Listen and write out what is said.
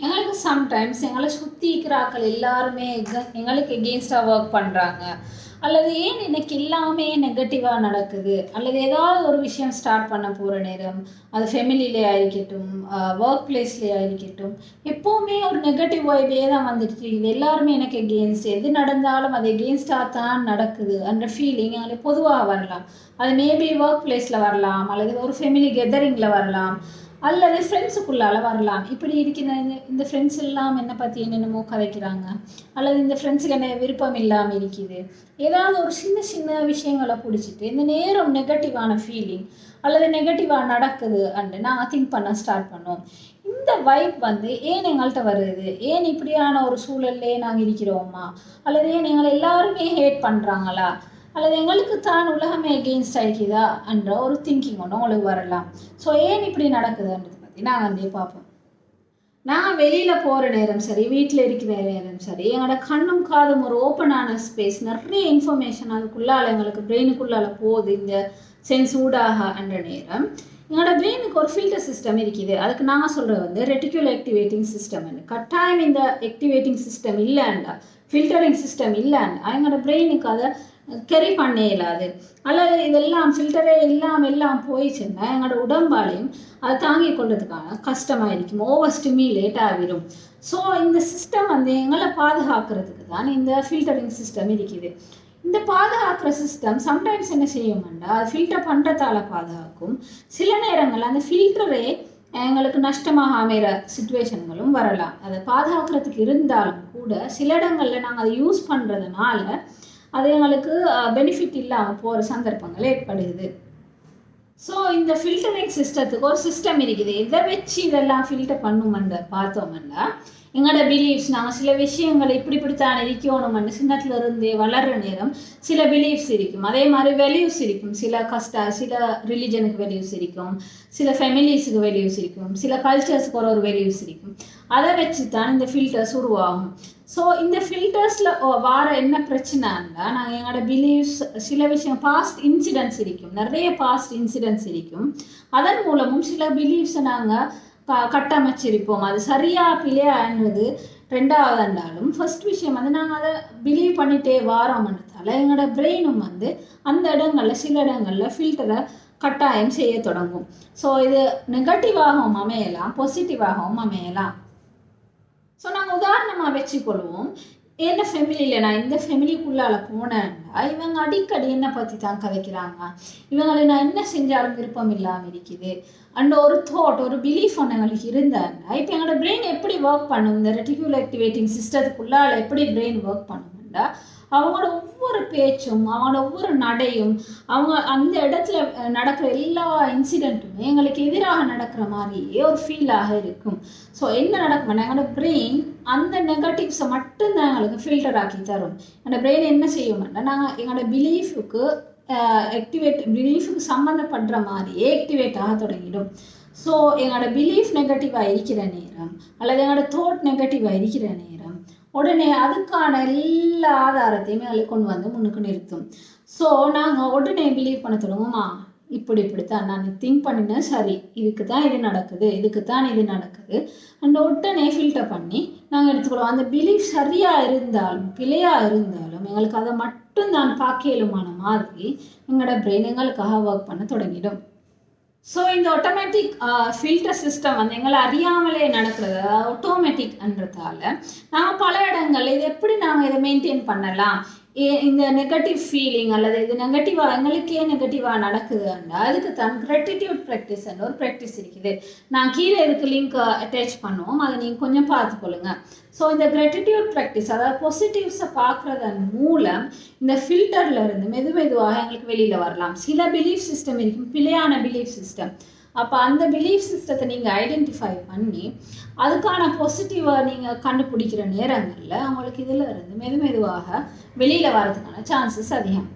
எங்களுக்கு சம்டைம்ஸ் எங்களை சுற்றி இருக்கிறாக்கள் எல்லாருமே எங்களுக்கு எகெயின்ஸ்டாக ஒர்க் பண்ணுறாங்க, அல்லது ஏன் எனக்கு எல்லாமே நெகட்டிவாக நடக்குது, அல்லது ஏதாவது ஒரு விஷயம் ஸ்டார்ட் பண்ண போகிற நேரம், அது ஃபேமிலியிலே ஆகிக்கட்டும், ஒர்க் பிளேஸ்லேயே ஆகிக்கட்டும், எப்போவுமே ஒரு நெகட்டிவ் வைபே தான் வந்துட்டு இது எல்லாருமே எனக்கு எகெயின்ஸ்ட், எது நடந்தாலும் அது எகெயின்ஸ்டாக தான் நடக்குது அந்த ஃபீலிங் எங்களுக்கு பொதுவாக வரலாம். அது மேபி ஒர்க் பிளேஸில் வரலாம், அல்லது ஒரு ஃபேமிலி கெதரிங்கில் வரலாம், அல்லது ஃப்ரெண்ட்ஸுக்குள்ளால வரலாம். இப்படி இருக்கிற இந்த ஃப்ரெண்ட்ஸ் எல்லாம் என்னை பற்றி என்னென்னமோ கதைக்கிறாங்க, அல்லது இந்த ஃப்ரெண்ட்ஸுக்கு என்ன விருப்பம் இல்லாமல் இருக்குது, ஏதாவது ஒரு சின்ன சின்ன விஷயங்களை பிடிச்சிட்டு இந்த நேரம் நெகட்டிவான ஃபீலிங் அல்லது நெகட்டிவாக நடக்குது அண்டு நாங்கள் திங்க் பண்ண ஸ்டார்ட் பண்ணோம். இந்த வைப் ஏன் எங்கள்கிட்ட வருது, ஏன் இப்படியான ஒரு சூழல்லே நாங்கள் இருக்கிறோமா, அல்லது ஏன் எங்களை எல்லாருமே ஹேட் பண்ணுறாங்களா, அல்லது எங்களுக்கு தான் உலகமே எகெயின்ஸ்ட் ஆகிக்குதா என்ற ஒரு திங்கிங் ஒன்று உங்களுக்கு வரலாம். ஸோ ஏன் இப்படி நடக்குதுன்றது பற்றி நாங்கள் பார்ப்போம். நான் வெளியில் போகிற நேரம் சரி, வீட்டில் இருக்கிற நேரம் சரி, எங்களோட கண்ணும் காதும் ஒரு ஓப்பனான ஸ்பேஸ், நிறைய இன்ஃபர்மேஷன் அதுக்குள்ளால் எங்களுக்கு பிரெயினுக்குள்ளால் போகுது. இந்த சென்ஸ் ஊடாக என்ற நேரம் எங்களோட பிரெயினுக்கு ஒரு ஃபில்டர் சிஸ்டம் இருக்குது. அதுக்கு நாங்கள் சொல்கிறது ரெட்டிகுலர் ஆக்டிவேட்டிங் சிஸ்டம். கட்டாயம் இந்த ஆக்டிவேட்டிங் சிஸ்டம் இல்லைண்டா, ஃபில்டரிங் சிஸ்டம் இல்லைண்டா எங்களோட பிரெயினுக்கு அதை கேரி பண்ண இயலாது. அல்லது இதெல்லாம் ஃபில்டரே எல்லாம் போயிடுச்சுன்னா எங்களோட உடம்பாலையும் அதை தாங்கி கொள்றதுக்கான கஷ்டமாக இருக்கும், ஓவர் ஸ்டிமுலேட் ஆகிடும். ஸோ இந்த சிஸ்டம் எங்களை பாதுகாக்கிறதுக்கு தான் இந்த ஃபில்டரிங் சிஸ்டம் இருக்குது. இந்த பாதுகாக்கிற சிஸ்டம் சம்டைம்ஸ் என்ன செய்யும்னா அது ஃபில்டர் பண்ணுறதால பாதுகாக்கும். சில நேரங்கள் அந்த ஃபில்டரே எங்களுக்கு நஷ்டமாக அமைகிற சிச்சுவேஷன்களும் வரலாம். அதை பாதுகாக்கிறதுக்கு இருந்தாலும் கூட சில இடங்களில் நாங்கள் அதை யூஸ் பண்ணுறதுனால அது எங்களுக்கு பெனிஃபிட் இல்லாமல் போகிற சந்தர்ப்பங்கள் ஏற்படுது. ஸோ இந்த ஃபில்டரிங் சிஸ்டத்துக்கு ஒரு சிஸ்டம் இருக்குது. இதை வச்சு இதெல்லாம் ஃபில்டர் பண்ணுமென்று பார்த்தோம்னா எங்களோட பிலீஃப்ஸ், நாங்கள் சில விஷயங்களை இப்படித்தான் இருக்கணும்னு சின்னத்துல இருந்தே வளர்கிற நேரம் சில பிலீஃப்ஸ் இருக்கும். அதே மாதிரி வேல்யூஸ் இருக்கும். சில ரிலிஜனுக்கு வேல்யூஸ் இருக்கும், சில ஃபேமிலிஸுக்கு வேல்யூஸ் இருக்கும், சில கல்ச்சர்ஸுக்கு ஒரு வேல்யூஸ் இருக்கும். அதை வச்சு தான் இந்த ஃபில்டர்ஸ் உருவாகும். ஸோ இந்த ஃபில்டர்ஸில் வார என்ன பிரச்சனைன்னா நாங்கள் எங்களோட பிலீஃப்ஸ், சில விஷயம் பாஸ்ட் இன்சிடென்ட்ஸ் இருக்கும், நிறைய பாஸ்ட் இன்சிடென்ட்ஸ் இருக்கும். அதன் மூலமும் சில பிலீஃப்ஸை நாங்கள் கட்டமைச்சிருப்போம். அது சரியாக பிழையான்றது ரெண்டாவது இருந்தாலும் ஃபர்ஸ்ட் விஷயம் நாங்கள் அதை பிலீவ் பண்ணிகிட்டே வாரோம்ன்றதால எங்களோட பிரெயினும் அந்த இடங்களில் சில இடங்களில் ஃபில்டரை கட்டாயம் செய்ய தொடங்கும். ஸோ இது நெகட்டிவாகவும் அமையலாம், பாசிட்டிவாகவும் அமையலாம். ஸோ நாங்கள் உதாரணமாக வச்சுக்கொள்வோம். என்ன ஃபேமிலியில் நான் இந்த ஃபேமிலிக்குள்ளால் போனேன்னா இவங்க அடிக்கடி என்னை பற்றி தான் கதைக்கிறாங்க, இவங்களை நான் என்ன செஞ்சாலும் விருப்பம் இல்லாமல் இருக்குது அண்ட் ஒரு தாட், ஒரு பிலீஃப் ஒன்று எங்களுக்கு இருந்தாங்கன்னா இப்போ எங்களோட பிரெயின் எப்படி ஒர்க் பண்ணும், இந்த ரெட்டிகுலர் ஆக்டிவேட்டிங் சிஸ்டத்துக்குள்ளால் எப்படி பிரெயின் ஒர்க் பண்ணும்னா அவங்களோட ஒவ்வொரு பேச்சும், அவங்களோட ஒவ்வொரு நடையும், அவங்க அந்த இடத்துல நடக்கிற எல்லா இன்சிடெண்ட்டுமே எங்களுக்கு எதிராக நடக்கிற மாதிரியே ஒரு ஃபீலாக இருக்கும். ஸோ என்ன நடக்கும்னா எங்களோட பிரெயின் அந்த நெகட்டிவ்ஸை மட்டும்தான் எங்களுக்கு ஃபில்டர் ஆக்கி தரும். எங்களோட பிரெயின் என்ன செய்யும்னா நாங்கள் எங்களோட பிலீஃபுக்கு பிலீஃபுக்கு சம்மந்தப்படுற மாதிரியே ஆக்டிவேட் ஆக தொடங்கிடும். ஸோ எங்களோட பிலீஃப் நெகட்டிவாக இருக்கிற நேரம் அல்லது எங்களோட தாட் நெகட்டிவாக இருக்கிற நேரம் உடனே அதுக்கான எல்லா ஆதாரத்தையுமே எங்களுக்கு கொண்டு முன்னுக்கு நிறுத்தும். ஸோ நாங்கள் உடனே பிலீவ் பண்ண தொடங்குமா, இப்படித்தான் நான் திங்க் பண்ணினேன், சரி இதுக்கு தான் இது நடக்குது, இதுக்கு தான் இது நடக்குது அந்த உடனே ஃபில்டர் பண்ணி நாங்கள் எடுத்துக்கொள்வோம். அந்த பிலீஃப் சரியாக இருந்தாலும் பிழையாக இருந்தாலும் எங்களுக்கு அதை மட்டும் தான் பார்க்கலுமான மாதிரி எங்களோட பிரெயின் எங்களுக்காக ஒர்க் பண்ண தொடங்கிடும். ஸோ இந்த ஆட்டோமேட்டிக் ஃபில்டர் சிஸ்டம் எங்களை அறியாமலே நடக்கிறது, ஆட்டோமேட்டிக்ன்றதால நாங்கள் பல இடங்கள் இது எப்படி நாங்கள் இதை மெயின்டைன் பண்ணலாம், இந்த நெகட்டிவ் ஃபீலிங் அல்லது இது நெகட்டிவாக எங்களுக்கே நெகட்டிவாக நடக்குதுன்னா அதுக்கு தான் கிராட்டிடியூட் ப்ராக்டிஸ் ஒரு ப்ராக்டிஸ் இருக்குது. நான் கீழே இதுக்கு லிங்க் அட்டாச் பண்ணுவோம், அதை நீங்கள் கொஞ்சம் பார்த்துக்கொள்ளுங்க. ஸோ இந்த கிராட்டிடியூட் ப்ராக்டிஸ், அதாவது பாசிட்டிவ்ஸை பார்க்குறதன் மூலம் இந்த ஃபில்டரில் இருந்து மெதுவாக எங்களுக்கு வெளியில் வரலாம். சில பிலீஃப் சிஸ்டம் இருக்கும், பிழையான பிலீஃப் சிஸ்டம். அப்போ அந்த பிலீஃப் சிஸ்டத்தை நீங்கள் ஐடென்டிஃபை பண்ணி அதுக்கான பாசிட்டிவாக நீங்கள் கண்டுபிடிக்கிற நேரங்களில் அவங்களுக்கு இதில் இருந்து மெதுவாக வெளியில் வரதுக்கான சான்சஸ் அதிகம்.